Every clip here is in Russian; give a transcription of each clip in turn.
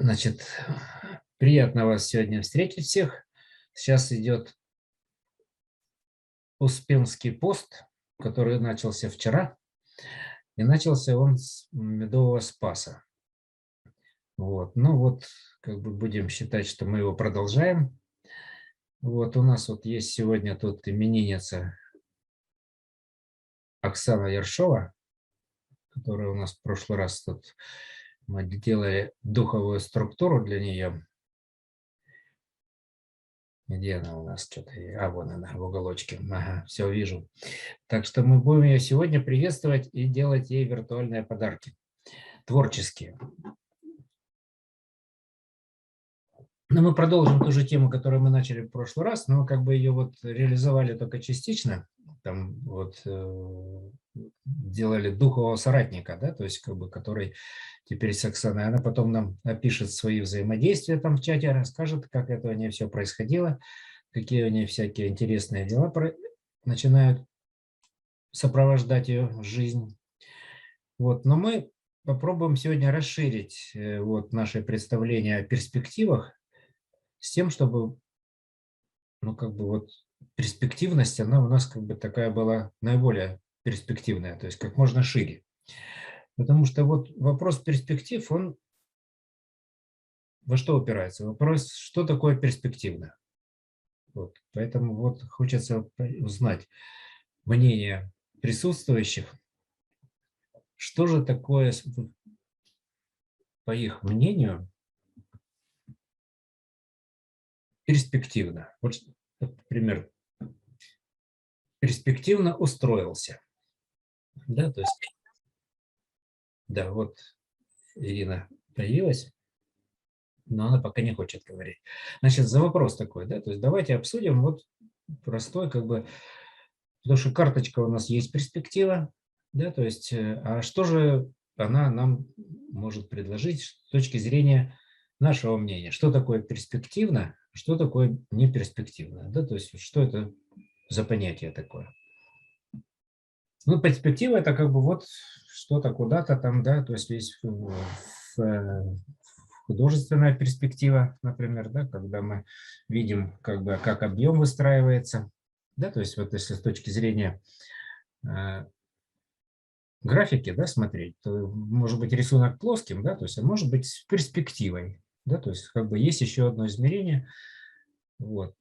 Значит, приятно вас сегодня встретить всех. Сейчас идет Успенский пост, который начался вчера, и начался он с Медового Спаса. Вот. Ну вот, как бы будем считать, что мы его продолжаем. Вот у нас вот есть сегодня тут именинница Оксана Ершова, которая у нас в прошлый раз тут мы делали духовую структуру для нее. Где она у нас? Что-то... А, вон она, в уголочке. Ага, все вижу. Так что мы будем ее сегодня приветствовать и делать ей виртуальные подарки. Творческие. Но мы продолжим ту же тему, которую мы начали в прошлый раз, но как бы ее вот реализовали только частично. Там вот делали духового соратника, да, то есть как бы который теперь с Оксаной. Она потом нам опишет свои взаимодействия там в чате, расскажет, как это у нее все происходило, какие у нее всякие интересные дела начинают сопровождать ее жизнь. Вот, но мы попробуем сегодня расширить вот наше представление о перспективах с тем, чтобы, ну, как бы вот перспективность, она у нас как бы такая была наиболее перспективная, то есть как можно шире. Потому что вот вопрос перспектив, он во что упирается? Вопрос, что такое перспективно? Вот, поэтому вот хочется узнать мнение присутствующих, что же такое, по их мнению, перспективно. Вот, например, перспективно устроился. Да, то есть, да, вот Ирина появилась, но она пока не хочет говорить. Значит, за вопрос такой, да, то есть давайте обсудим вот простой, как бы, потому что карточка у нас есть перспектива, да, то есть, а что же она нам может предложить с точки зрения нашего мнения? Что такое перспективно, что такое неперспективно, да, то есть, что это за понятие такое? Ну, перспектива – это как бы вот что-то куда-то там, да, то есть есть художественная перспектива, например, да, когда мы видим, как бы, как объем выстраивается, да, то есть вот если с точки зрения графики, да, смотреть, то может быть рисунок плоским, да, то есть, а может быть с перспективой, да, то есть как бы есть еще одно измерение, вот.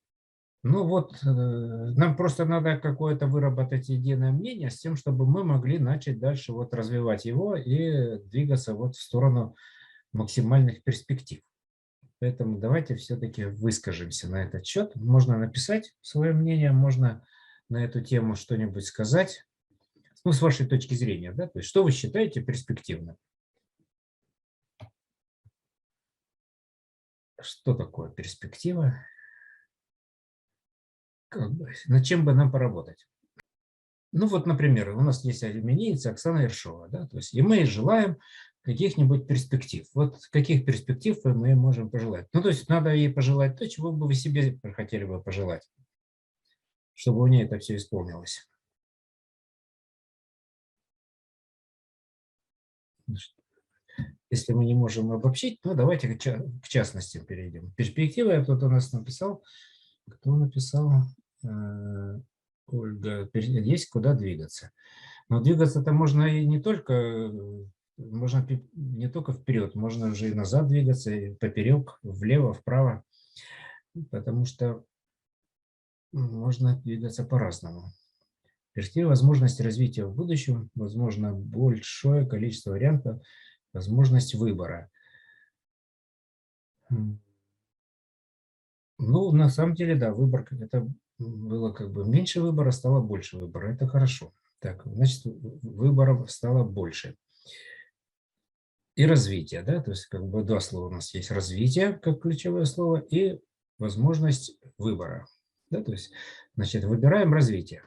Ну вот, нам просто надо какое-то выработать единое мнение с тем, чтобы мы могли начать дальше вот развивать его и двигаться вот в сторону максимальных перспектив. Поэтому давайте все-таки выскажемся на этот счет. Можно написать свое мнение, можно на эту тему что-нибудь сказать. Ну, с вашей точки зрения, да, то есть что вы считаете перспективным? Что такое перспектива? Как бы, над чем бы нам поработать? Ну вот, например, у нас есть именинница Оксана Ершова, да, то есть и мы желаем каких-нибудь перспектив. Вот каких перспектив мы можем пожелать? Ну, то есть надо ей пожелать то, чего бы вы себе хотели бы пожелать, чтобы у нее это все исполнилось. Если мы не можем обобщить, ну давайте к частностям перейдем. Перспектива, я тут у нас написал, кто написал? Ольга, есть куда двигаться. Но двигаться-то можно и не только, можно не только вперед, можно же и назад двигаться, и поперек, влево, вправо, потому что можно двигаться по-разному. Перспектива возможность развития в будущем, возможно, большое количество вариантов, возможность выбора. Ну, на самом деле, да, выбор, это было как бы меньше выбора, стало больше выбора. Это хорошо. Так, значит, выборов стало больше. И развитие, да, то есть как бы два слова у нас есть: развитие как ключевое слово и возможность выбора, да, то есть, значит, выбираем развитие.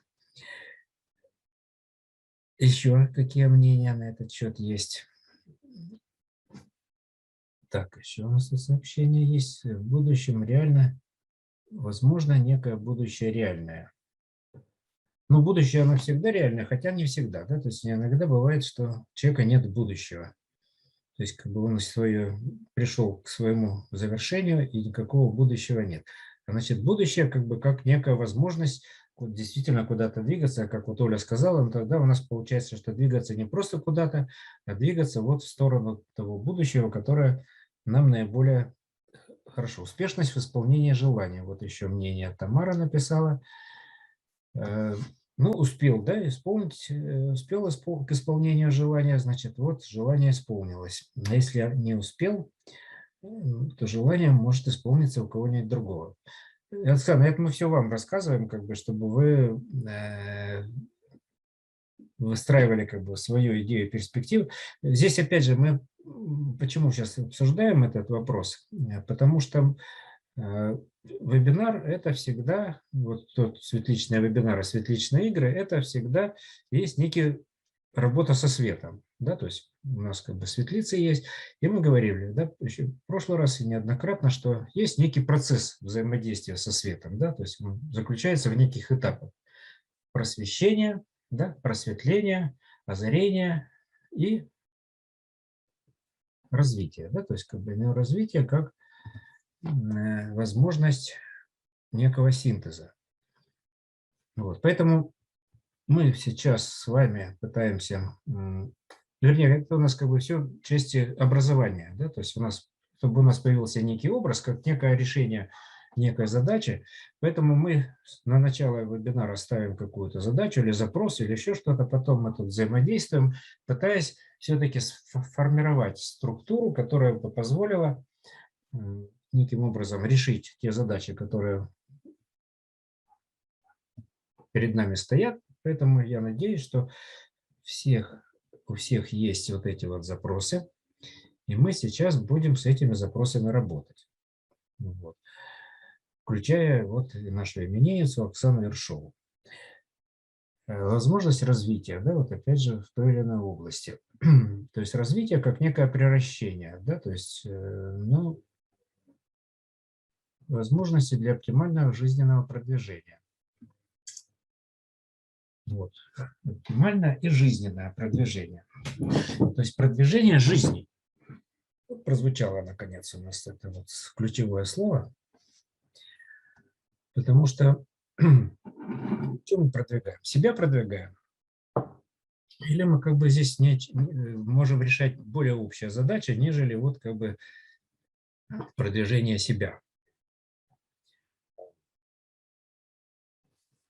Еще какие мнения на этот счет есть? Так, еще у нас тут сообщение есть: в будущем реально, возможно, некое будущее реальное. Но будущее, оно всегда реальное, хотя не всегда, да, то есть иногда бывает, что у человека нет будущего. То есть как бы он пришел к своему завершению, и никакого будущего нет. Значит, будущее как бы как некая возможность действительно куда-то двигаться, как вот Оля сказала, но тогда у нас получается, что двигаться не просто куда-то, а двигаться вот в сторону того будущего, которое нам наиболее хорошо. Успешность в исполнении желания. Вот еще мнение Тамара написала. Ну, успел, да, исполнить, успел к исполнению желания, значит, вот желание исполнилось. А если не успел, то желание может исполниться у кого-нибудь другого. Оксана, это мы все вам рассказываем, как бы, чтобы вы выстраивали как бы свою идею перспектив. Здесь, опять же, мы почему сейчас обсуждаем этот вопрос? Потому что вебинар – это всегда, вот тот светличные вебинары, светличные игры – это всегда есть некий работа со светом. Да, то есть у нас как бы светлицы есть, и мы говорили, да, еще в прошлый раз и неоднократно, что есть некий процесс взаимодействия со светом, да, то есть он заключается в неких этапах просвещения, да, просветления, озарения и развития, да, то есть как бы развитие как возможность некого синтеза. Вот. Поэтому мы сейчас с вами пытаемся, вернее, это у нас как бы все части образования, да, то есть у нас, чтобы у нас появился некий образ, как некое решение некой задачи, поэтому мы на начало вебинара ставим какую-то задачу или запрос, или еще что-то, потом мы тут взаимодействуем, пытаясь все-таки сформировать структуру, которая бы позволила неким образом решить те задачи, которые перед нами стоят. Поэтому я надеюсь, что у всех есть вот эти вот запросы, и мы сейчас будем с этими запросами работать. Вот. Включая вот нашу именинницу Оксану Ершову. Возможность развития, да, вот опять же в той или иной области. То есть развитие как некое приращение, да, то есть ну, возможности для оптимального жизненного продвижения. Вот. Оптимальное и жизненное продвижение. То есть продвижение жизни. Вот прозвучало наконец у нас это вот ключевое слово. Потому что что мы продвигаем? Себя продвигаем. Или мы как бы здесь можем решать более общая задача, нежели вот как бы продвижение себя.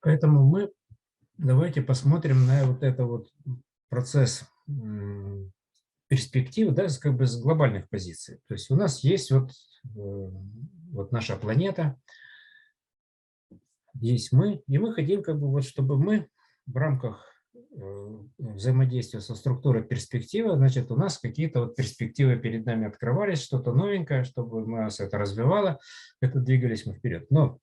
Поэтому мы давайте посмотрим на вот это вот процесс перспектив, да, как бы с глобальных позиций. То есть у нас есть вот наша планета, есть мы, и мы хотим как бы вот, чтобы мы в рамках взаимодействия со структурой перспективы, значит, у нас какие-то вот перспективы перед нами открывались, что-то новенькое, чтобы нас это развивало, это двигались мы вперед. Но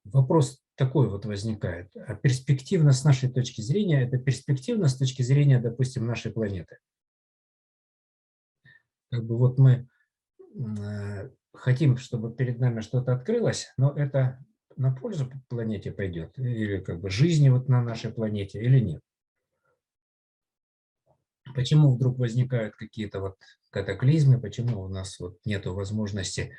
вопрос такой вот возникает. А перспективно с нашей точки зрения, это перспективно с точки зрения, допустим, нашей планеты. Как бы вот мы хотим, чтобы перед нами что-то открылось, но это на пользу планете пойдет, или как бы жизни вот на нашей планете, или нет. Почему вдруг возникают какие-то вот катаклизмы, почему у нас вот нету возможности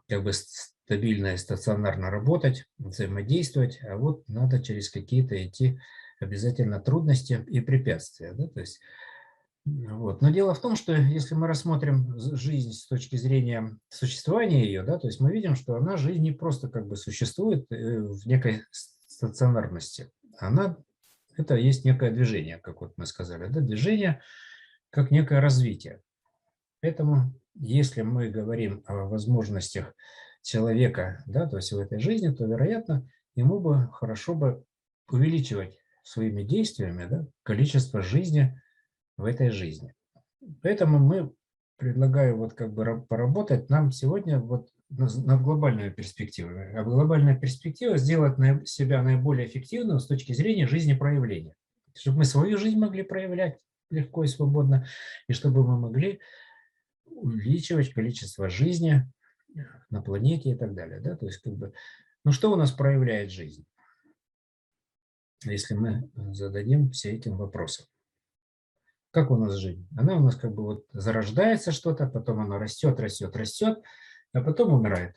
как бы стабильно и стационарно работать, взаимодействовать, а вот надо через какие-то идти обязательно трудности и препятствия. Да? То есть, вот. Но дело в том, что если мы рассмотрим жизнь с точки зрения существования ее, да, то есть мы видим, что она, жизнь не просто как бы существует в некой стационарности. Это есть некое движение, как вот мы сказали, да, движение как некое развитие. Поэтому, если мы говорим о возможностях человека, да, то есть в этой жизни, то, вероятно, ему бы хорошо бы увеличивать своими действиями, да, количество жизни в этой жизни. Поэтому мы предлагаю вот как бы поработать нам сегодня вот над глобальными перспективами. А глобальная перспектива сделать себя наиболее эффективным с точки зрения жизнепроявления. Чтобы мы свою жизнь могли проявлять легко и свободно, и чтобы мы могли увеличивать количество жизни на планете и так далее. Да? То есть, как бы, ну что у нас проявляет жизнь, если мы зададим все этим вопросом? Как у нас жизнь? Она у нас как бы вот зарождается что-то, потом она растет, растет, растет, а потом умирает.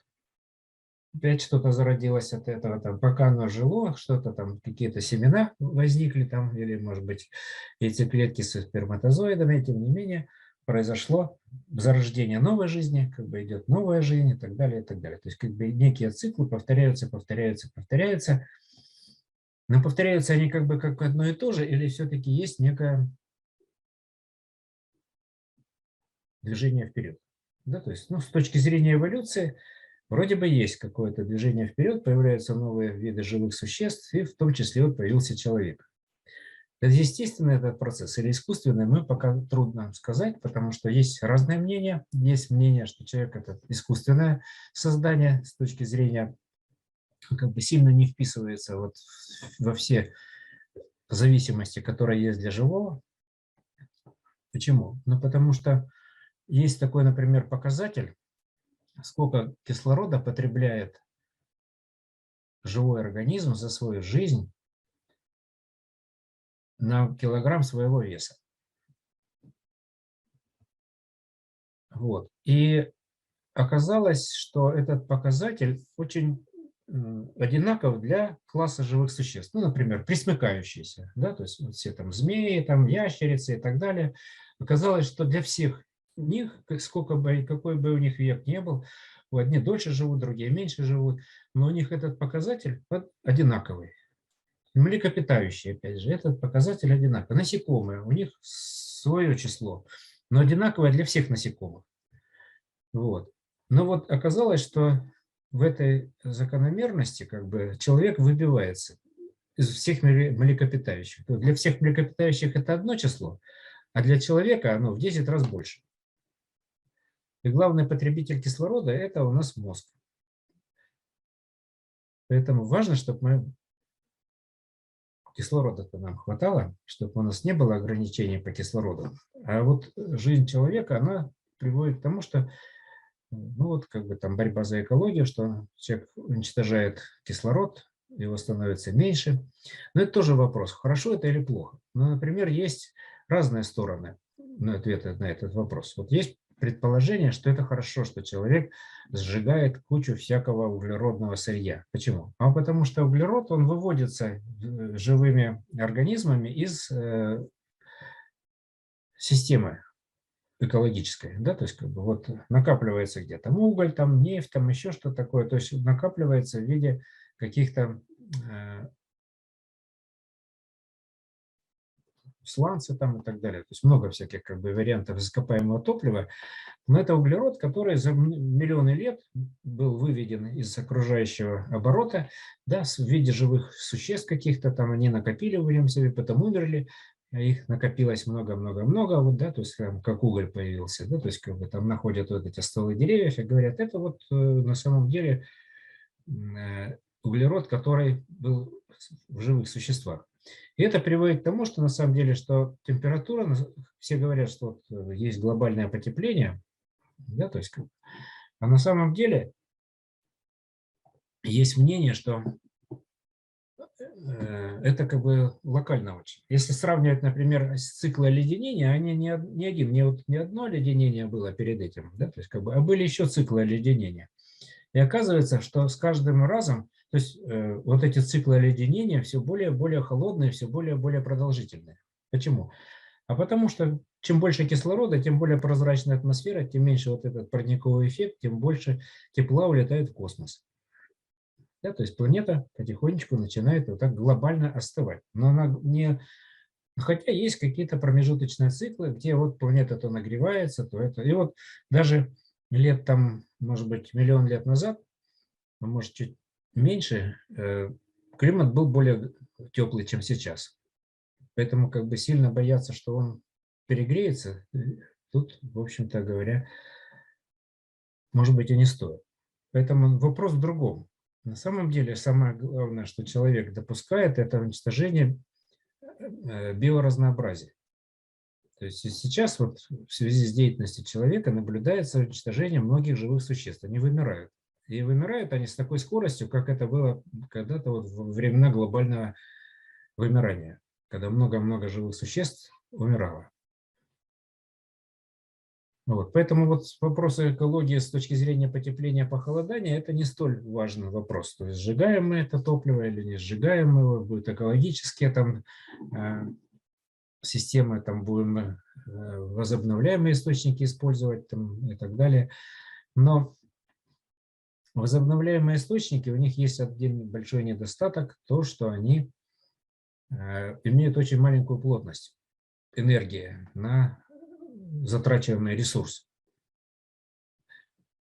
Опять что-то зародилось от этого, там, пока оно жило, что-то там, какие-то семена возникли там, или, может быть, яйцеклетки со сперматозоидами, тем не менее, произошло зарождение новой жизни, как бы идет новая жизнь и так далее, и так далее. То есть как бы некие циклы повторяются, повторяются, повторяются, но повторяются они как бы как одно и то же, или все-таки есть некое движение вперед. Да, то есть, ну, с точки зрения эволюции, вроде бы есть какое-то движение вперед, появляются новые виды живых существ, и в том числе вот появился человек. Это естественный этот процесс или искусственный, мы пока трудно сказать, потому что есть разные мнения. Есть мнение, что человек – это искусственное создание с точки зрения, как бы сильно не вписывается вот во все зависимости, которые есть для живого. Почему? Ну, потому что есть такой, например, показатель, сколько кислорода потребляет живой организм за свою жизнь на килограмм своего веса. Вот. И оказалось, что этот показатель очень одинаков для класса живых существ. Ну, например, пресмыкающиеся, да, то есть вот все там змеи, там ящерицы и так далее. Оказалось, что для всех них, сколько бы, какой бы у них век не был, одни дольше живут, другие меньше живут, но у них этот показатель одинаковый. Млекопитающие, опять же, этот показатель одинаковый. Насекомые, у них свое число, но одинаковое для всех насекомых. Вот. Но вот оказалось, что в этой закономерности как бы человек выбивается из всех млекопитающих. Для всех млекопитающих это одно число, а для человека оно в 10 раз больше. И главный потребитель кислорода – это у нас мозг. Поэтому важно, чтобы мы кислорода-то нам хватало, чтобы у нас не было ограничений по кислороду. А вот жизнь человека, она приводит к тому, что ну вот как бы там борьба за экологию, что человек уничтожает кислород, его становится меньше. Но это тоже вопрос, хорошо это или плохо. Ну, например, есть разные стороны ответа на этот вопрос. Вот есть предположение, что это хорошо, что человек сжигает кучу всякого углеродного сырья. Почему? А потому что углерод, он выводится живыми организмами из системы экологической, да, то есть как бы вот накапливается где-то уголь, там нефть, там еще что-то такое, то есть накапливается в виде каких-то сланца там и так далее. То есть много всяких как бы вариантов ископаемого топлива, но это углерод, который за миллионы лет был выведен из окружающего оборота, да, в виде живых существ каких-то, там они накопили в нем себе, потом умерли, а их накопилось много-много-много, вот, да, то есть как уголь появился, да, то есть как бы там находят вот эти стволы деревьев и говорят, это вот на самом деле углерод, который был в живых существах. И это приводит к тому, что на самом деле, что температура, все говорят, что вот есть глобальное потепление, да, то есть, а на самом деле есть мнение, что это как бы локально очень. Если сравнивать, например, с циклом оледенения, они не одно оледенение было перед этим, да, то есть как бы, а были еще циклы оледенения. И оказывается, что с каждым разом, то есть вот эти циклы оледенения все более и более холодные, все более и более продолжительные. Почему? А потому что чем больше кислорода, тем более прозрачная атмосфера, тем меньше вот этот парниковый эффект, тем больше тепла улетает в космос. Да, то есть планета потихонечку начинает вот так глобально остывать. Но она не... Хотя есть какие-то промежуточные циклы, где вот планета то нагревается, то это... И вот даже лет там, может быть, миллион лет назад, а может чуть меньше, климат был более теплый, чем сейчас. Поэтому как бы сильно бояться, что он перегреется, тут, в общем-то говоря, может быть и не стоит. Поэтому вопрос в другом. На самом деле самое главное, что человек допускает, это уничтожение биоразнообразия. То есть сейчас вот в связи с деятельностью человека наблюдается уничтожение многих живых существ. Они вымирают. И вымирают они с такой скоростью, как это было когда-то вот во времена глобального вымирания, когда много-много живых существ умирало. Вот. Поэтому вот вопросы экологии с точки зрения потепления, похолодания – это не столь важный вопрос. То есть сжигаем мы это топливо или не сжигаем мы его, будет экологические там системы, там будем возобновляемые источники использовать там, и так далее. Но возобновляемые источники, у них есть один большой недостаток, то, что они имеют очень маленькую плотность энергии на затрачиваемый ресурс.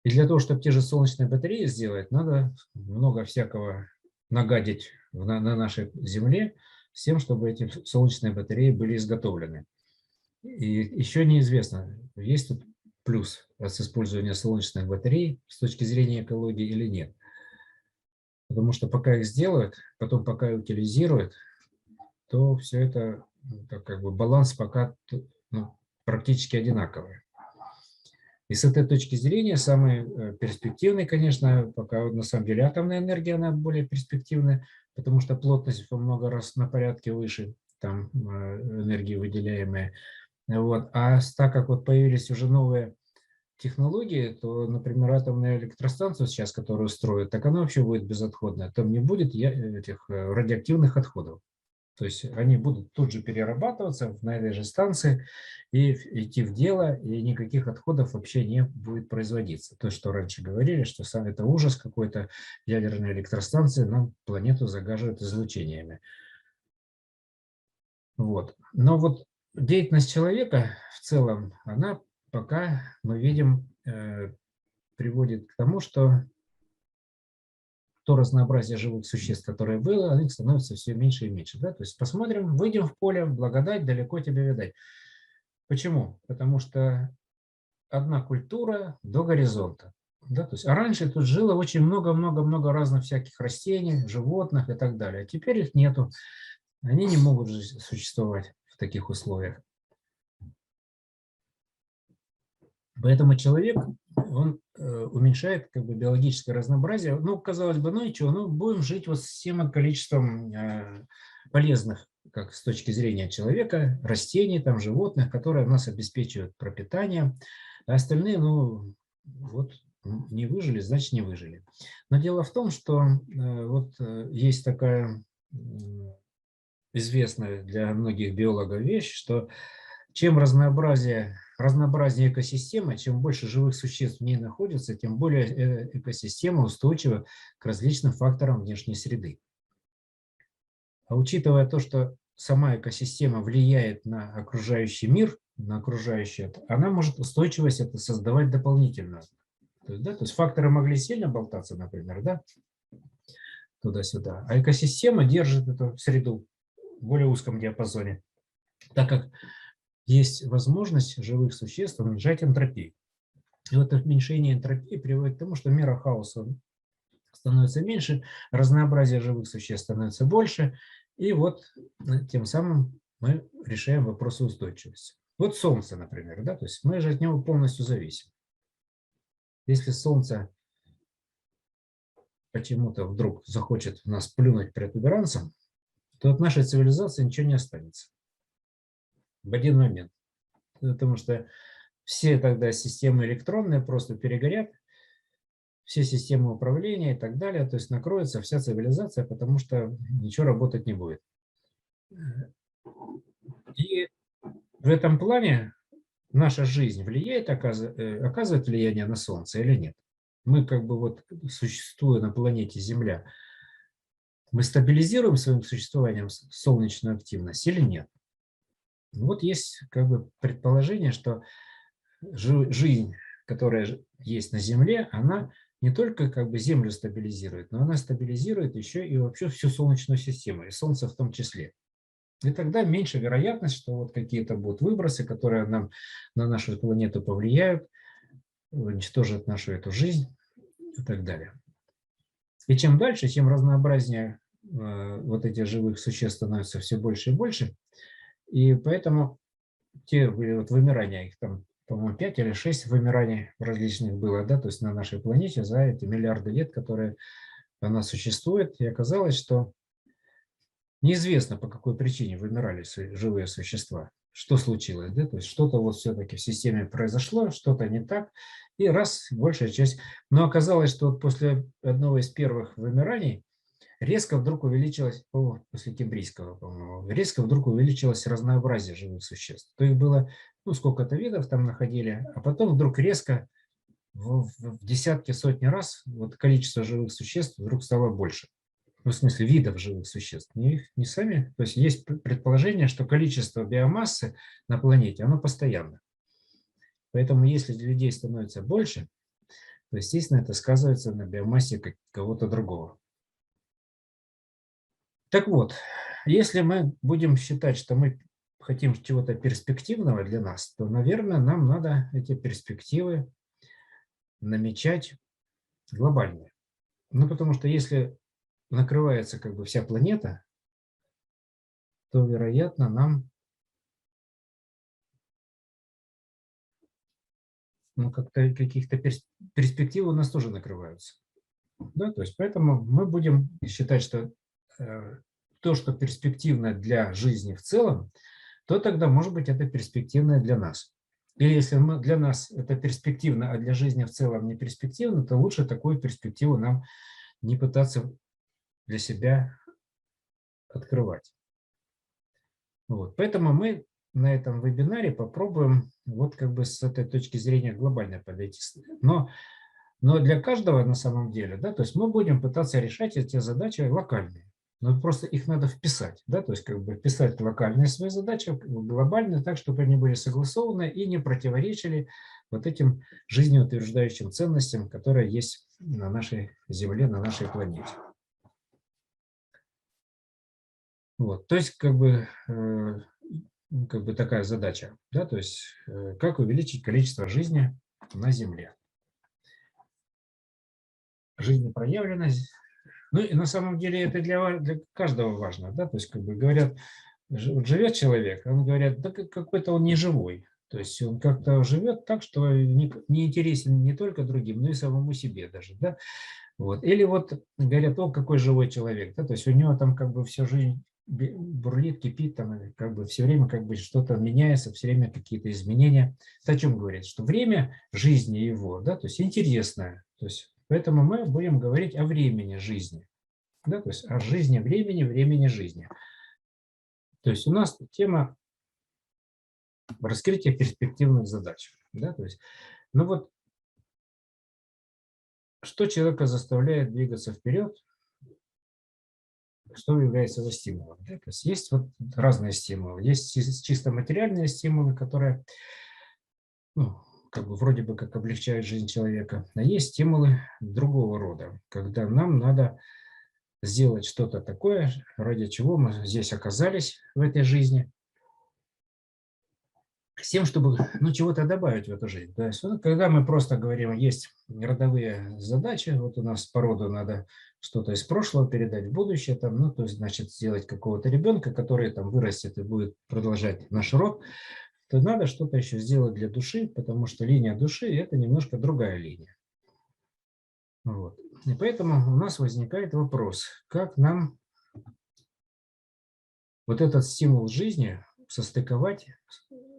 И для того, чтобы те же солнечные батареи сделать, надо много всякого нагадить на нашей Земле с тем, чтобы эти солнечные батареи были изготовлены. И еще неизвестно, есть тут плюс от использования солнечных батарей с точки зрения экологии или нет. Потому что пока их сделают, потом пока утилизируют, то все это как бы баланс пока практически одинаковый. И с этой точки зрения самый перспективный, конечно, пока на самом деле атомная энергия, она более перспективная, потому что плотность во много раз на порядке выше там энергии выделяемые. Вот. А так как вот появились уже новые технологии, то, например, атомная электростанция сейчас, которую строят, так она вообще будет безотходная. Там не будет этих радиоактивных отходов. То есть они будут тут же перерабатываться на этой же станции и идти в дело, и никаких отходов вообще не будет производиться. То, что раньше говорили, что это ужас какой-то, ядерной электростанции нам планету загаживают излучениями. Вот. Но вот деятельность человека в целом, она пока, мы видим, приводит к тому, что то разнообразие живых существ, которое было, их становится все меньше и меньше. Да? То есть посмотрим, выйдем в поле, благодать, далеко тебе видать. Почему? Потому что одна культура до горизонта. Да? То есть, а раньше тут жило очень много-много-много разных всяких растений, животных и так далее. А теперь их нету. Они не могут существовать в таких условиях. Поэтому человек, он уменьшает как бы биологическое разнообразие. Ну, казалось бы, ну и что, ну будем жить вот с тем количеством полезных, как с точки зрения человека, растений, там, животных, которые нас обеспечивают пропитанием, а остальные, ну, вот не выжили, значит не выжили. Но дело в том, что вот есть такая известная для многих биологов вещь, что чем разнообразнее экосистема, чем больше живых существ в ней находится, тем более экосистема устойчива к различным факторам внешней среды. А учитывая то, что сама экосистема влияет на окружающий мир, на окружающее, она может устойчивость это создавать дополнительно. То есть факторы могли сильно болтаться, например, да, туда-сюда, а экосистема держит эту среду в более узком диапазоне, так как есть возможность живых существ уменьшать энтропию. И вот уменьшение энтропии приводит к тому, что мера хаоса становится меньше, разнообразие живых существ становится больше, и вот тем самым мы решаем вопросы устойчивости. Вот Солнце, например, да, то есть мы же от него полностью зависим. Если Солнце почему-то вдруг захочет в нас плюнуть протуберанцем, то от нашей цивилизации ничего не останется в один момент. Потому что все тогда системы электронные просто перегорят, все системы управления и так далее, то есть накроется вся цивилизация, потому что ничего работать не будет. И в этом плане наша жизнь влияет, оказывает влияние на Солнце или нет? Мы как бы вот существуя на планете Земля, мы стабилизируем своим существованием солнечную активность или нет? Вот есть как бы предположение, что жизнь, которая есть на Земле, она не только как бы Землю стабилизирует, но она стабилизирует еще и вообще всю Солнечную систему, и Солнце в том числе. И тогда меньше вероятность, что вот какие-то будут выбросы, которые нам на нашу планету повлияют, уничтожат нашу эту жизнь и так далее. И чем дальше, тем разнообразнее вот этих живых существ становится все больше и больше. И поэтому те вот вымирания, их там, по-моему, 5 или 6 вымираний различных было, да, то есть на нашей планете за эти миллиарды лет, которые она существует, и оказалось, что неизвестно, по какой причине вымирали живые существа. что случилось, да, то есть что-то вот все-таки в системе произошло, что-то не так, и раз, большая часть. Но оказалось, что вот после одного из первых вымираний резко вдруг увеличилось, после Кембрийского, по-моему, резко вдруг увеличилось разнообразие живых существ. То их было, ну, сколько-то видов там находили, а потом вдруг резко в десятки, сотни раз вот количество живых существ вдруг стало больше. Ну, в смысле видов живых существ, не их, не сами. То есть есть предположение, что количество биомассы на планете, оно постоянно. Поэтому если людей становится больше, то, естественно, это сказывается на биомассе кого-то другого. Так вот, если мы будем считать, что мы хотим чего-то перспективного для нас, то, наверное, нам надо эти перспективы намечать глобальные. Ну, потому что если накрывается как бы вся планета, то, вероятно, нам ну, как-то каких-то перспективы у нас тоже накрываются. Да? То есть поэтому мы будем считать, что то, что перспективно для жизни в целом, то тогда, может быть, это перспективно для нас. Или если для нас это перспективно, а для жизни в целом не перспективно, то лучше такую перспективу нам не пытаться для себя открывать. Вот. Поэтому мы на этом вебинаре попробуем вот как бы с этой точки зрения глобально подойти. Но для каждого на самом деле, да, то есть мы будем пытаться решать эти задачи локальные. Но просто их надо вписать, да, то есть как бы вписать локальные свои задачи, глобальные, так, чтобы они были согласованы и не противоречили вот этим жизнеутверждающим ценностям, которые есть на нашей Земле, на нашей планете. Вот, то есть как бы такая задача, да, то есть как увеличить количество жизни на Земле. Жизнепроявленность. Ну и на самом деле это для каждого важно, да, то есть как бы говорят, вот живет человек, он говорят, да какой-то он не живой, то есть он как-то живет так, что не интересен не только другим, но и самому себе даже, да, вот. Или вот говорят, о, какой живой человек, да, то есть у него там как бы всю жизнь бурлит, кипит, там как бы все время как бы что-то меняется, все время какие-то изменения. Это о чем говорит? Что время жизни его, да, то есть интересное, то есть поэтому мы будем говорить о времени жизни, да, то есть о жизни времени, времени жизни. То есть у нас тема раскрытия перспективных задач, да, то есть, ну вот, что человека заставляет двигаться вперед, что является его стимулом. Да? То есть вот разные стимулы. Есть чисто материальные стимулы, которые ну, как бы вроде бы как облегчают жизнь человека, а есть стимулы другого рода, когда нам надо сделать что-то такое, ради чего мы здесь оказались в этой жизни, с тем, чтобы ну, чего-то добавить в эту жизнь. То есть, вот, когда мы просто говорим, есть родовые задачи, вот у нас по роду надо что-то из прошлого передать в будущее, там, ну, то есть, значит, сделать какого-то ребенка, который там вырастет и будет продолжать наш род, то надо что-то еще сделать для души, потому что линия души – это немножко другая линия. Вот. И поэтому у нас возникает вопрос, как нам вот этот стимул жизни состыковать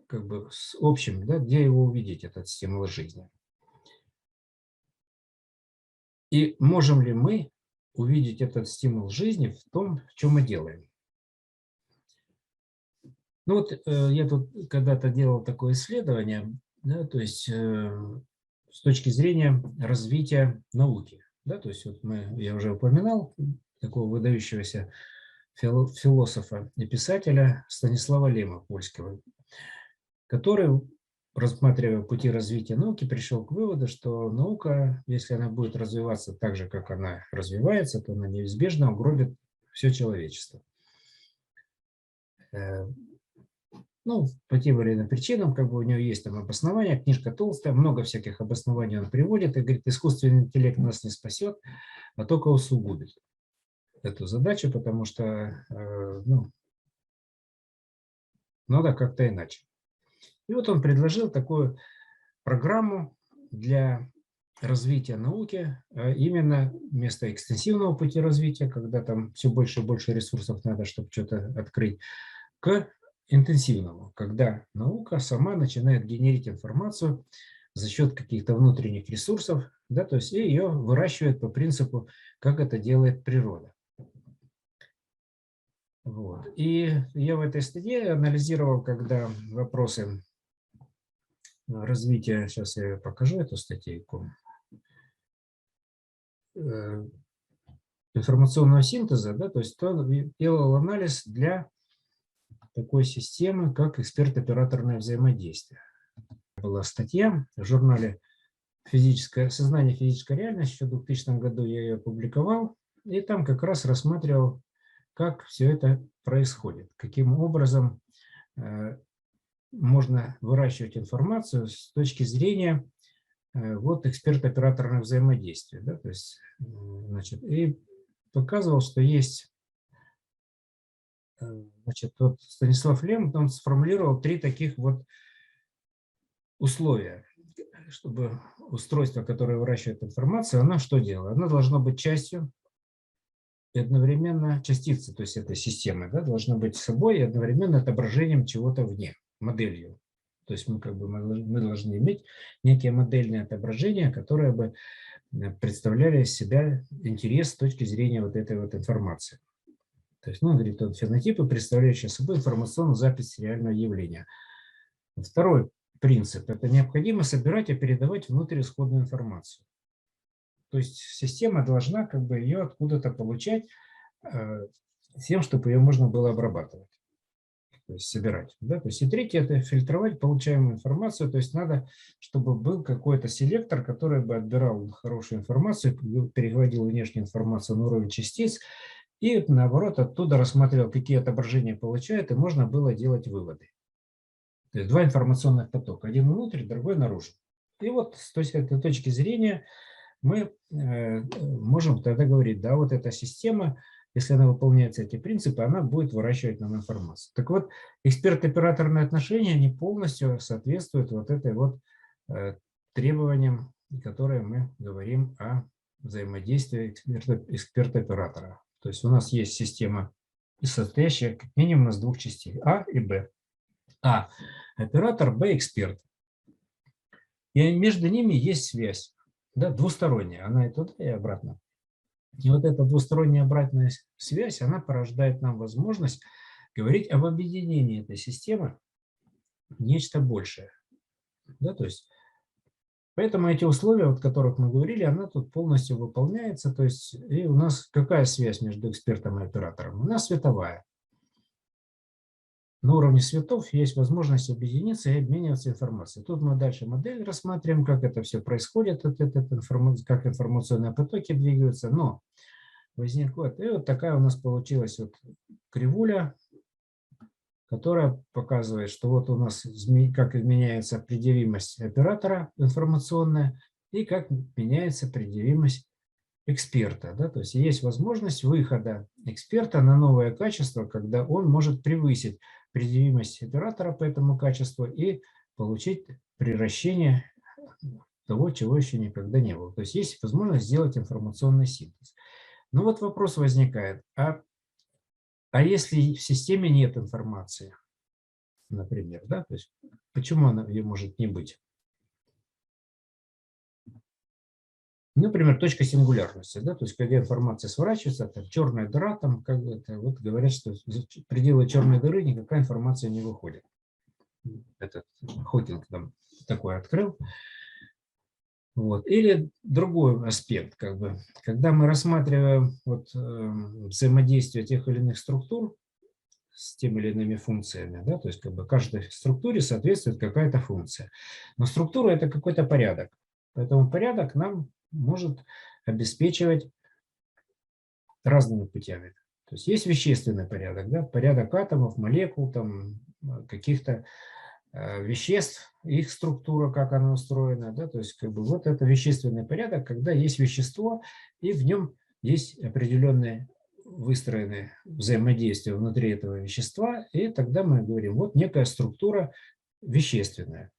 как бы с общим, да, где его увидеть, этот стимул жизни. И можем ли мы увидеть этот стимул жизни в том, в чем мы делаем. Ну вот я тут когда-то делал такое исследование, да, то есть с точки зрения развития науки. Да, то есть вот я уже упоминал такого выдающегося философа и писателя Станислава Лема, польского, который, рассматривая пути развития науки, пришел к выводу, что наука, если она будет развиваться так же, как она развивается, то она неизбежно угробит все человечество. Ну, по тем или иным причинам, как бы у него есть там обоснования, книжка толстая, много всяких обоснований он приводит, и говорит, искусственный интеллект нас не спасет, а только усугубит эту задачу, потому что ну, надо как-то иначе. И вот он предложил такую программу для развития науки, именно вместо экстенсивного пути развития, когда там все больше и больше ресурсов надо, чтобы что-то открыть, к интенсивному, когда наука сама начинает генерить информацию за счет каких-то внутренних ресурсов, да, то есть и ее выращивает по принципу, как это делает природа. Вот. И я в этой статье анализировал, когда вопросы развития, сейчас я покажу эту статейку, информационного синтеза, да, то есть делал анализ для такой системы, как эксперт-операторное взаимодействие. Была статья в журнале «Сознание, физическая реальность», еще в 2000 году я ее опубликовал, и там как раз рассматривал, как все это происходит, каким образом можно выращивать информацию с точки зрения вот эксперт-операторного взаимодействия. Да, то есть, значит, и показывал, что есть, значит, вот Станислав Лем, он сформулировал 3 таких вот условия, чтобы устройство, которое выращивает информацию, оно что делает? Оно должно быть частью и одновременно частицей, то есть этой системы, да, должно быть собой и одновременно отображением чего-то вне, моделью. То есть мы должны иметь некие модельные отображения, которые бы представляли из себя интерес с точки зрения вот этой вот информации. То есть, он говорит, фенотипы, представляющие собой информационную запись реального явления. Второй принцип – это необходимо собирать и передавать внутриисходную информацию. То есть система должна как бы ее откуда-то получать тем, чтобы ее можно было обрабатывать, то есть собирать. Да? То есть и третье – это фильтровать получаемую информацию. То есть надо, чтобы был какой-то селектор, который бы отбирал хорошую информацию, переводил внешнюю информацию на уровень частиц, и наоборот оттуда рассматривал, какие отображения получает, и можно было делать выводы. То есть 2 информационных потока, один внутрь, другой наружу. И вот с этой точки зрения мы можем тогда говорить, да, вот эта система, если она выполняет эти принципы, она будет выращивать нам информацию. Так вот, эксперт-операторные отношения, они полностью соответствуют вот этой вот требованиям, которые мы говорим о взаимодействии эксперта-оператора. То есть у нас есть система, состоящая как минимум из 2 частей, А и Б. А – оператор, Б – эксперт. И между ними есть связь, да, двусторонняя, она и туда, и обратно. И вот эта двусторонняя обратная связь, она порождает нам возможность говорить об объединении этой системы в нечто большее. Да, то есть, поэтому эти условия, о которых мы говорили, она тут полностью выполняется. То есть, и у нас какая связь между экспертом и оператором? У нас световая. На уровне светов есть возможность объединиться и обмениваться информацией. Тут мы дальше модель рассматриваем, как это все происходит, как информационные потоки двигаются. Но возникает, и вот такая у нас получилась вот кривуля, которая показывает, что вот у нас как меняется предъявимость оператора информационная и как меняется предъявимость эксперта. Да? То есть есть возможность выхода эксперта на новое качество, когда он может превысить предъявимость оператора по этому качеству и получить приращение того, чего еще никогда не было. То есть есть возможность сделать информационный синтез. Ну вот вопрос возникает, а если в системе нет информации, например, да, то есть почему ее может не быть? Например, точка сингулярности, да, то есть когда информация сворачивается, там черная дыра, там как бы это, вот говорят, что за пределы черной дыры никакая информация не выходит. Этот Хокинг там такое открыл. Вот. Или другой аспект, как бы, когда мы рассматриваем вот, взаимодействие тех или иных структур с теми или иными функциями, да, то есть как бы каждой структуре соответствует какая-то функция. Но структура – это какой-то порядок. Поэтому порядок нам может обеспечивать разными путями. То есть есть вещественный порядок, да, порядок атомов, молекул, там, каких-то веществ, их структура, как она устроена, да, то есть как бы вот это вещественный порядок, когда есть вещество и в нем есть определенные выстроенные взаимодействия внутри этого вещества, и тогда мы говорим, вот некая структура вещественная.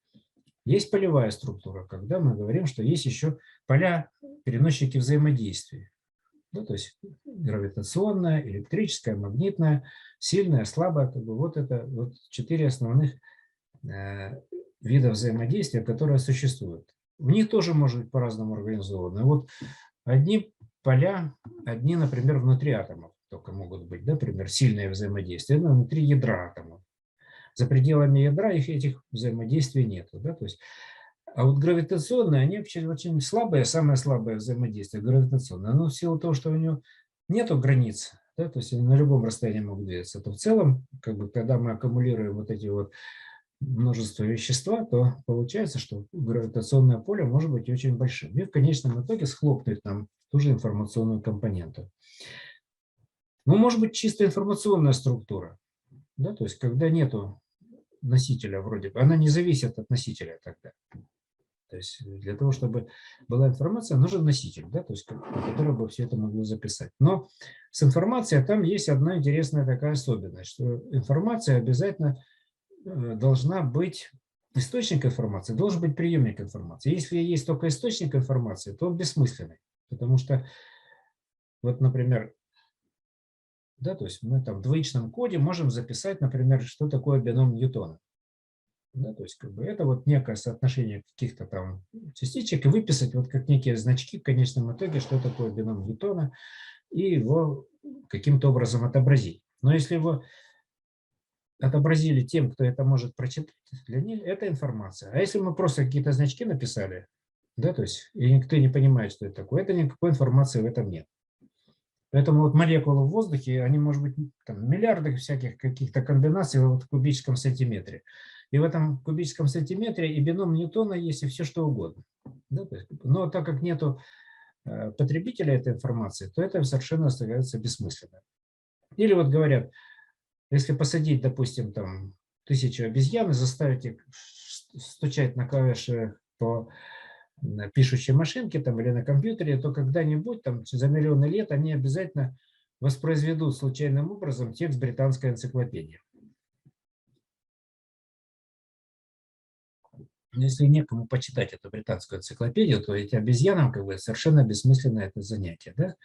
Есть полевая структура, когда мы говорим, что есть еще поля, переносчики взаимодействия. Да, то есть гравитационная, электрическая, магнитная, сильная, слабая. Как бы вот это вот 4 основных вида взаимодействия, которые существуют. В них тоже может быть по-разному организовано. Вот одни поля, одни, например, внутри атомов только могут быть, да, например, сильное взаимодействие, это внутри ядра атомов. За пределами ядра этих взаимодействий нет. Да? То есть, а вот гравитационные, они вообще очень слабые, самое слабое взаимодействие гравитационное. Но в силу того, что у него нету границ, да, то есть они на любом расстоянии могут двигаться, то в целом, как бы, когда мы аккумулируем вот эти вот множество вещества, то получается, что гравитационное поле может быть очень большим. И в конечном итоге схлопнуть нам ту же информационную компоненту. Но может быть чисто информационная структура. Да? То есть когда нету носителя вроде бы, она не зависит от носителя тогда. То есть для того, чтобы была информация, нужен носитель, да? То есть, который бы все это могло записать. Но с информацией там есть одна интересная такая особенность, что информация обязательно должна быть, источник информации, должен быть приемник информации. Если есть только источник информации, то он бессмысленный. Потому что, вот, например, да, то есть мы там в двоичном коде можем записать, например, что такое бином Ньютона. Да, то есть как бы это вот некое соотношение каких-то там частичек и выписать вот как некие значки в конечном итоге, что такое бином Ньютона, и его каким-то образом отобразить. Но если его отобразили тем, кто это может прочитать, для них это информация. А если мы просто какие-то значки написали, да, то есть и никто не понимает, что это такое, это никакой информации в этом нет. Поэтому вот молекулы в воздухе, они, может быть, там, миллиарды всяких каких-то комбинаций вот в кубическом сантиметре. И в этом кубическом сантиметре и бином Ньютона есть, и все что угодно. Да, то есть, но так как нету потребителя этой информации, то это совершенно остается бессмысленно. Или вот говорят, если посадить, допустим, там 1000 обезьян и заставить их стучать на клавиши по пишущей машинке там, или на компьютере, то когда-нибудь там, за миллионы лет они обязательно воспроизведут случайным образом текст британской энциклопедии. Но если некому почитать эту британскую энциклопедию, то эти обезьянам как бы совершенно бессмысленно это занятие. Да?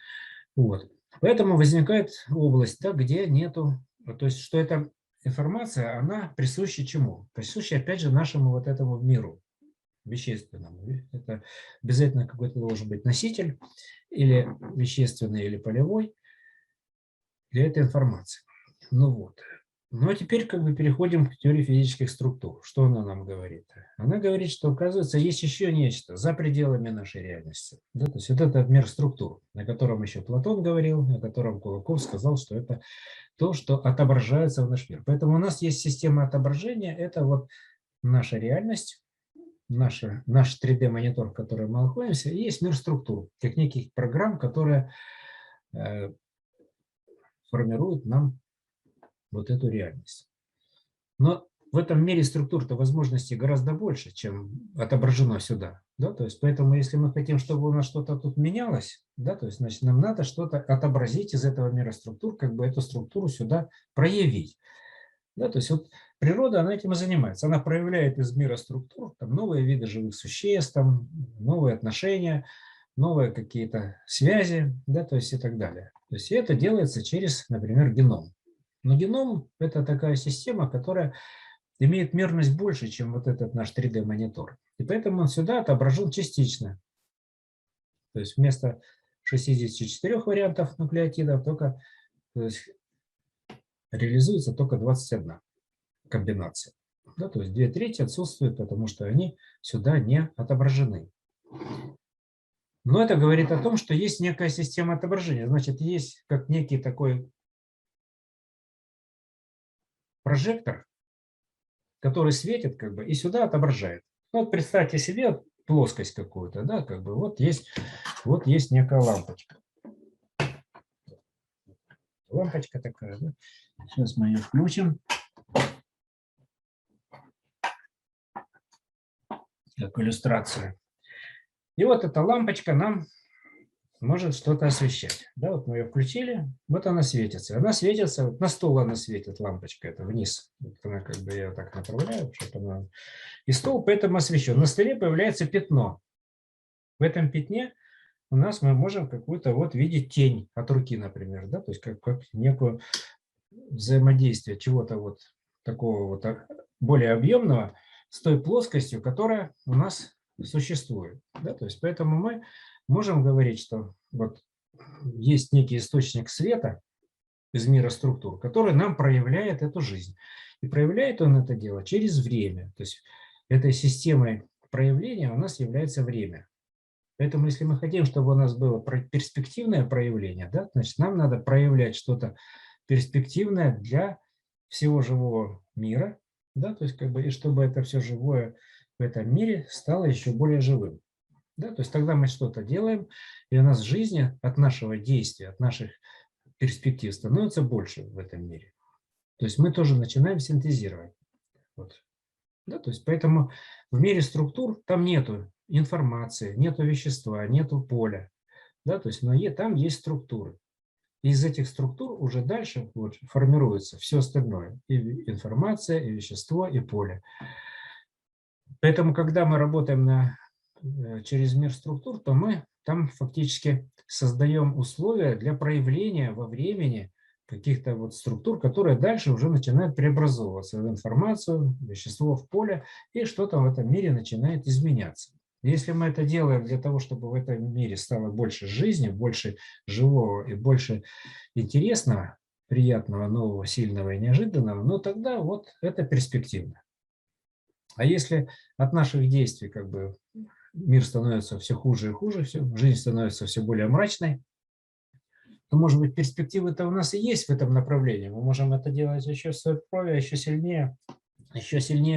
Вот. Поэтому возникает область, да, где нету, то есть что эта информация, она присуща чему? Присуща, опять же, нашему вот этому миру вещественному. Это обязательно какой-то должен быть носитель, или вещественный, или полевой, для этой информации. Ну вот. Ну а теперь как бы переходим к теории физических структур. Что она нам говорит? Она говорит, что, оказывается, есть еще нечто за пределами нашей реальности. Да? То есть вот этот мир структур, о котором еще Платон говорил, о котором Кулаков сказал, что это то, что отображается в наш мир. Поэтому у нас есть система отображения, это вот наша реальность, наш 3D-монитор, в котором мы находимся, и есть мир структур, как неких программ, которые формируют нам вот эту реальность. Но в этом мире структур-то возможностей гораздо больше, чем отображено сюда. Да? То есть, поэтому, если мы хотим, чтобы у нас что-то тут менялось, да, то есть, значит, нам надо что-то отобразить из этого мира структур, как бы эту структуру сюда проявить. Да? То есть, вот природа, она этим и занимается. Она проявляет из мира структур там, новые виды живых существ, там, новые отношения, новые какие-то связи, да, то есть и так далее. То есть это делается через, например, геном. Но геном – это такая система, которая имеет мерность больше, чем вот этот наш 3D-монитор. И поэтому он сюда отображен частично. То есть вместо 64 вариантов нуклеотидов только, то есть, реализуется только 21 комбинация. Да, то есть 2/3 отсутствуют, потому что они сюда не отображены. Но это говорит о том, что есть некая система отображения. Значит, есть как некий такой прожектор, который светит как бы и сюда отображает. Ну, вот представьте себе плоскость какую-то, да, как бы вот есть некая лампочка. Лампочка такая, да? Сейчас мы ее включим. Как иллюстрацию. И вот эта лампочка нам может что-то освещать. Да, вот мы ее включили, вот она светится. Она светится, вот на стол она светит, лампочка, это вниз. Вот она как бы, я так направляю, чтобы она... И стол поэтому освещен. На столе появляется пятно. В этом пятне у нас мы можем какую-то вот видеть тень от руки, например, да, то есть как некое взаимодействие чего-то вот такого вот более объемного с той плоскостью, которая у нас существует. Да? То есть поэтому мы можем говорить, что вот есть некий источник света из мира структур, который нам проявляет эту жизнь. И проявляет он это дело через время. То есть этой системой проявления у нас является время. Поэтому если мы хотим, чтобы у нас было перспективное проявление, да, значит, нам надо проявлять что-то перспективное для всего живого мира, да, то есть как бы, и чтобы это все живое в этом мире стало еще более живым. Да, то есть тогда мы что-то делаем, и у нас жизнь от нашего действия, от наших перспектив становится больше в этом мире. То есть мы тоже начинаем синтезировать. Вот. Да, то есть поэтому в мире структур там нету информации, нету вещества, нету поля. Да, то есть, но там есть структуры. И из этих структур уже дальше вот формируется все остальное. И информация, и вещество, и поле. Поэтому, когда мы работаем через мир структур, то мы там фактически создаем условия для проявления во времени каких-то вот структур, которые дальше уже начинают преобразовываться в информацию, вещество в поле, и что-то в этом мире начинает изменяться. Если мы это делаем для того, чтобы в этом мире стало больше жизни, больше живого и больше интересного, приятного, нового, сильного и неожиданного, ну тогда вот это перспективно. А если от наших действий как бы мир становится все хуже и хуже, жизнь становится все более мрачной, то, может быть, перспективы-то у нас и есть в этом направлении. Мы можем это делать еще кровью, еще сильнее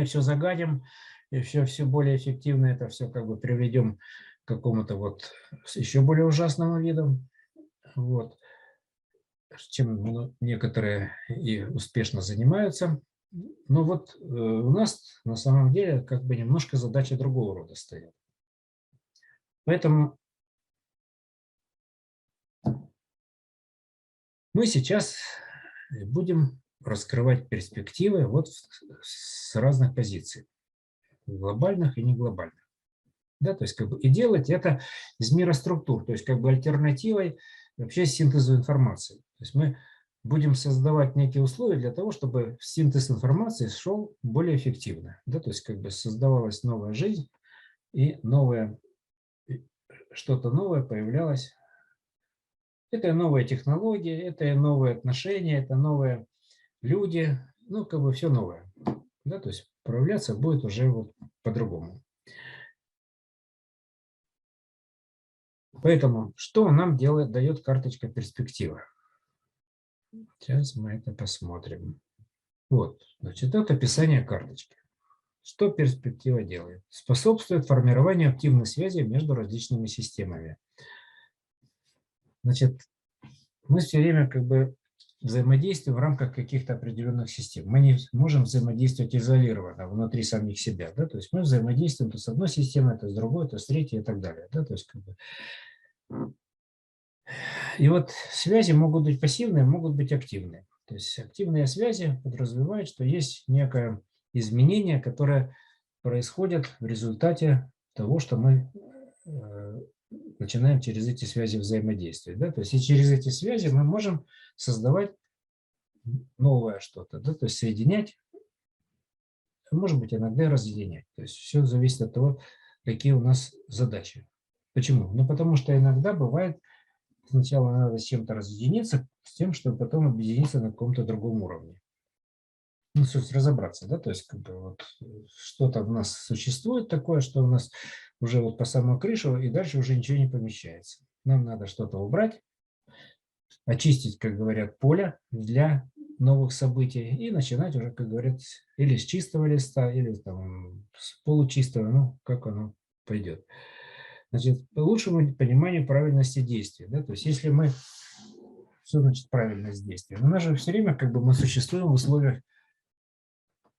все загадим, и все более эффективно это все как бы приведем к какому-то вот еще более ужасному виду. Вот. Чем некоторые и успешно занимаются. Но вот у нас на самом деле как бы немножко задача другого рода стоит. Поэтому мы сейчас будем раскрывать перспективы вот с разных позиций, глобальных и не глобальных. Да, то есть как бы и делать это из мира структур, то есть как бы альтернативой вообще синтезу информации. То есть мы будем создавать некие условия для того, чтобы синтез информации шел более эффективно. Да, то есть как бы создавалась новая жизнь и что-то новое появлялось. Это новые технологии, это новые отношения, это новые люди, ну как бы все новое. Да, то есть проявляться будет уже вот по-другому. Поэтому что нам дает карточка перспективы? Сейчас мы это посмотрим. Вот, значит, это описание карточки. Что перспектива делает? Способствует формированию активной связи между различными системами. Значит, мы все время как бы взаимодействуем в рамках каких-то определенных систем. Мы не можем взаимодействовать изолированно внутри самих себя. Да? То есть мы взаимодействуем то с одной системой, то с другой, то с третьей и так далее. Да? То есть, как бы... И вот связи могут быть пассивные, могут быть активные. То есть активные связи подразумевают, что есть некое изменение, которое происходит в результате того, что мы начинаем через эти связи взаимодействовать. Да? То есть и через эти связи мы можем создавать новое что-то, да? То есть соединять, может быть, иногда разъединять. То есть все зависит от того, какие у нас задачи. Почему? Ну, потому что иногда бывает, сначала надо с чем-то разъединиться, с тем, чтобы потом объединиться на каком-то другом уровне. Ну, то есть разобраться, да, то есть как бы вот что-то у нас существует такое, что у нас уже вот по самую крышу, и дальше уже ничего не помещается. Нам надо что-то убрать, очистить, как говорят, поле для новых событий и начинать уже, как говорят, или с чистого листа, или там с получистого, ну, как оно пойдет. Значит, по лучшему пониманию правильности действия, да, то есть если мы, что значит правильность действия? У нас же все время как бы мы существуем в условиях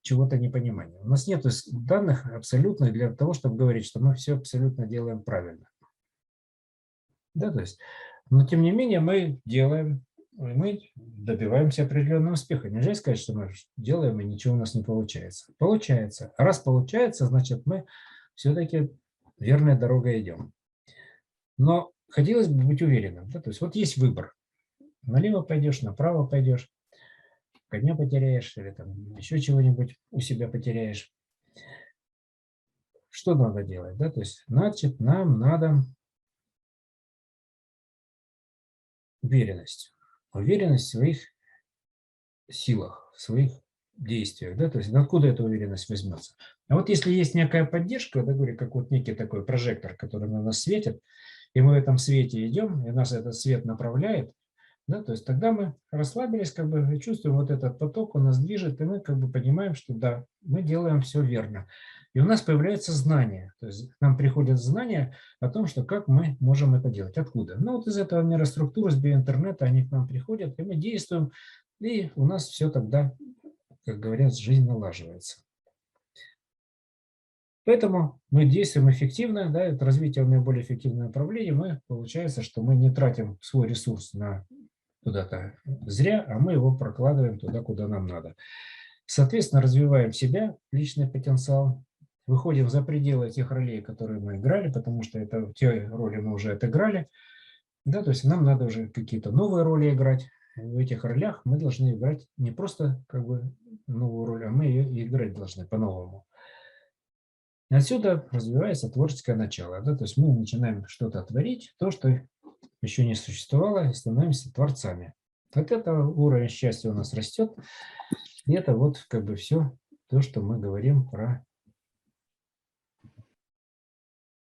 чего-то непонимания. У нас нет данных абсолютных для того, чтобы говорить, что мы все абсолютно делаем правильно. Да, то есть, но тем не менее мы делаем, мы добиваемся определенного успеха. Нельзя сказать, что мы делаем и ничего у нас не получается. Получается. А раз получается, значит мы все-таки верной дорогой идем. Но хотелось бы быть уверенным. Да? То есть вот есть выбор. Налево пойдешь, направо пойдешь, коня потеряешь или там еще чего-нибудь у себя потеряешь. Что надо делать? Да? То есть, значит, нам надо уверенность. Уверенность в своих силах, в своих действиях. Да? То есть откуда эта уверенность возьмется? А вот если есть некая поддержка, да, говорю, как вот некий такой прожектор, который на нас светит, и мы в этом свете идем, и нас этот свет направляет, да, то есть тогда мы расслабились, как бы и чувствуем вот этот поток, он нас движет, и мы как бы понимаем, что да, мы делаем все верно. И у нас появляется знание, то есть к нам приходят знания о том, что как мы можем это делать. Откуда? Ну вот из этого мира структуры, с биоинтернета они к нам приходят, и мы действуем, и у нас все тогда, как говорят, жизнь налаживается. Поэтому мы действуем эффективно, да, это развитие в наиболее эффективное направление, мы, получается, что мы не тратим свой ресурс на куда-то зря, а мы его прокладываем туда, куда нам надо. Соответственно, развиваем себя, личный потенциал, выходим за пределы тех ролей, которые мы играли, потому что это, те роли мы уже отыграли, да, то есть нам надо уже какие-то новые роли играть. В этих ролях мы должны играть не просто как бы новую роль, а мы ее и играть должны по-новому. Отсюда развивается творческое начало, да, то есть мы начинаем что-то творить, то, что еще не существовало, и становимся творцами. От этого уровень счастья у нас растет, и это вот как бы все то, что мы говорим про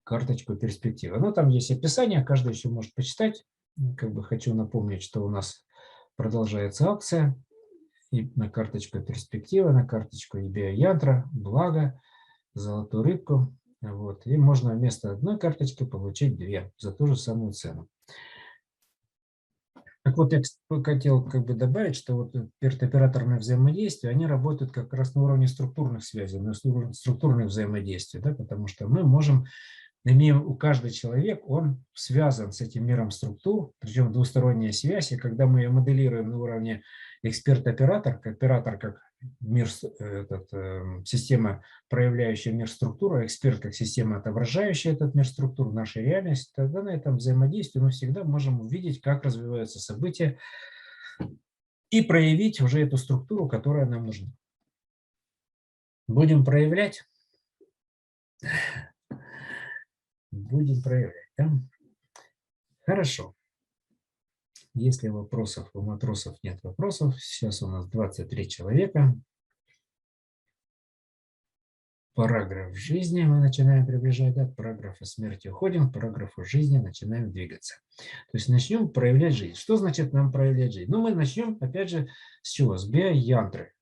карточку перспективы. Ну, там есть описание, каждый еще может почитать. Как бы хочу напомнить, что у нас продолжается акция и на карточку перспективы, на карточку EBI Янтра, благо, золотую рыбку. Вот. И можно вместо одной карточки получить две за ту же самую цену. Так вот, я хотел как бы добавить, что вот операторное взаимодействие, они работают как раз на уровне структурных связей, на структурных взаимодействий, да, потому что мы можем, имеем, у каждого человек, он связан с этим миром структур, причем двусторонняя связь, и когда мы ее моделируем на уровне оператор как мир, система, проявляющая мир структуры, эксперт как система, отображающая этот мир структур, наша реальность, тогда на этом взаимодействии мы всегда можем увидеть, как развиваются события и проявить уже эту структуру, которая нам нужна. Будем проявлять? Будем проявлять, да? Хорошо. Если вопросов у матросов нет вопросов, сейчас у нас 23 человека. Параграф жизни мы начинаем приближать, да, от параграфа смерти уходим, к параграфу жизни начинаем двигаться. То есть начнем проявлять жизнь. Что значит нам проявлять жизнь? Ну, мы начнем, опять же, с чего? С биоянтры.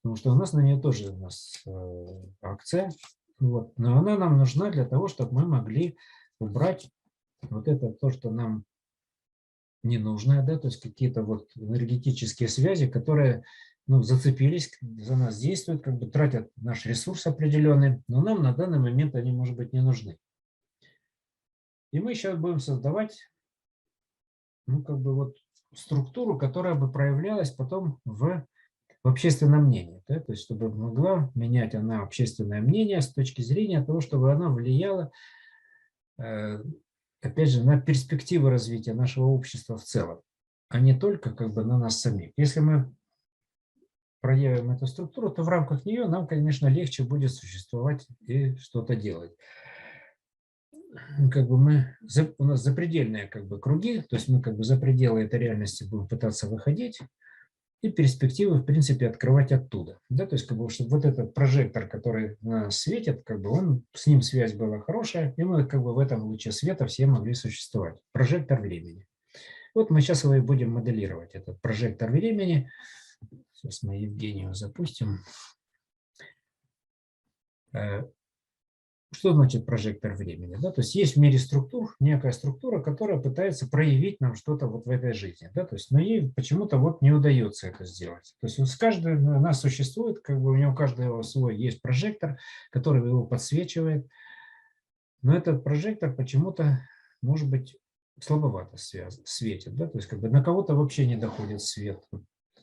Потому что у нас на нее тоже у нас акция. Вот. Но она нам нужна для того, чтобы мы могли убрать вот это то, что нам ненужное, да, то есть какие-то вот энергетические связи, которые, ну, зацепились, за нас действуют, как бы тратят наш ресурс определенный, но нам на данный момент они, может быть, не нужны. И мы сейчас будем создавать, ну, как бы вот структуру, которая бы проявлялась потом в общественном мнении, да, то есть чтобы могла менять она общественное мнение с точки зрения того, чтобы она влияла, опять же, на перспективы развития нашего общества в целом, а не только как бы на нас самих. Если мы проявим эту структуру, то в рамках нее нам, конечно, легче будет существовать и что-то делать. Как бы у нас запредельные как бы круги, то есть мы как бы за пределы этой реальности будем пытаться выходить и перспективы, в принципе, открывать оттуда. Да, то есть, как бы, чтобы вот этот прожектор, который нас светит, как бы он, с ним связь была хорошая, и мы как бы в этом луче света все могли существовать. Прожектор времени. Вот мы сейчас его и будем моделировать, этот прожектор времени. Сейчас мы Евгению запустим. Что значит прожектор времени? Да? То есть есть в мире структур некая структура, которая пытается проявить нам что-то вот в этой жизни. Да? То есть, но ей почему-то вот не удается это сделать. То есть вот каждый у нас существует, как бы у него каждого свой есть прожектор, который его подсвечивает. Но этот прожектор почему-то, может быть, слабовато светит. Да? То есть как бы на кого-то вообще не доходит свет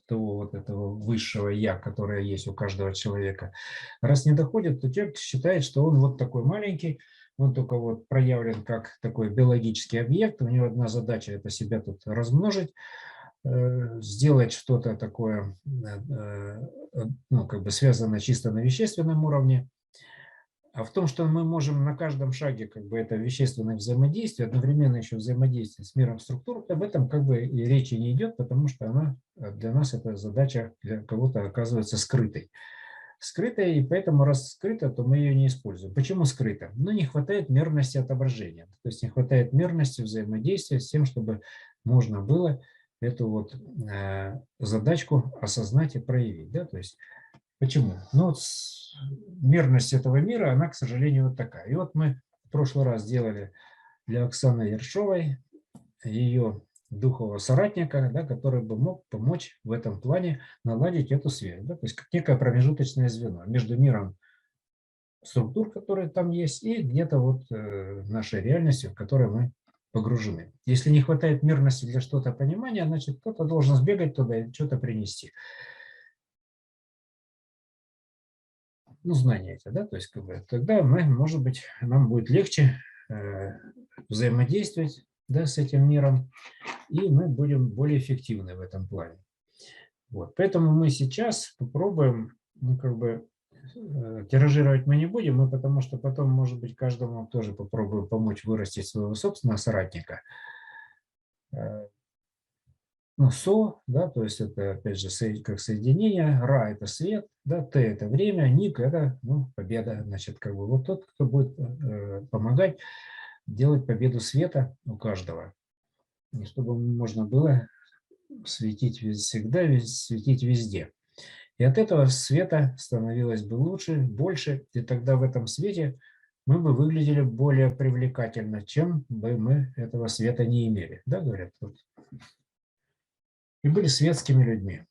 того вот этого высшего я, которое есть у каждого человека. Раз не доходит, то человек считает, что он вот такой маленький, он только вот проявлен как такой биологический объект, у него одна задача – это себя тут размножить, сделать что-то такое, ну, как бы связанное чисто на вещественном уровне. А в том, что мы можем на каждом шаге как бы это вещественное взаимодействие, одновременно еще взаимодействие с миром структур, об этом как бы и речи не идет, потому что она, для нас эта задача для кого-то оказывается скрытой. Скрытая, и поэтому раз скрыто, то мы ее не используем. Почему скрыто? Ну, не хватает мерности отображения, то есть не хватает мерности взаимодействия с тем, чтобы можно было эту вот задачку осознать и проявить. Да? То есть почему? Ну, вот мерность этого мира, она, к сожалению, вот такая. И вот мы в прошлый раз делали для Оксаны Ершовой ее духового соратника, да, который бы мог помочь в этом плане наладить эту связь. Да, то есть как некое промежуточное звено между миром структур, которые там есть, и где-то вот нашей реальностью, в которой мы погружены. Если не хватает мерности для что-то понимания, значит, кто-то должен сбегать туда и что-то принести. Ну, знания эти, да, то есть как бы, тогда мы, может быть, нам будет легче взаимодействовать, да, с этим миром, и мы будем более эффективны в этом плане. Вот. Поэтому мы сейчас попробуем, ну, как бы, тиражировать мы не будем, мы потому что потом, может быть, каждому тоже попробуем помочь вырастить своего собственного соратника. Ну, со, да, то есть это, опять же, как соединение, ра – это свет, да, т – это время, ник – это, ну, победа. Значит, как бы вот тот, кто будет помогать делать победу света у каждого, и чтобы можно было светить всегда, светить везде. И от этого света становилось бы лучше, больше, и тогда в этом свете мы бы выглядели более привлекательно, чем бы мы этого света не имели. Да, говорят, вот. И были светскими людьми.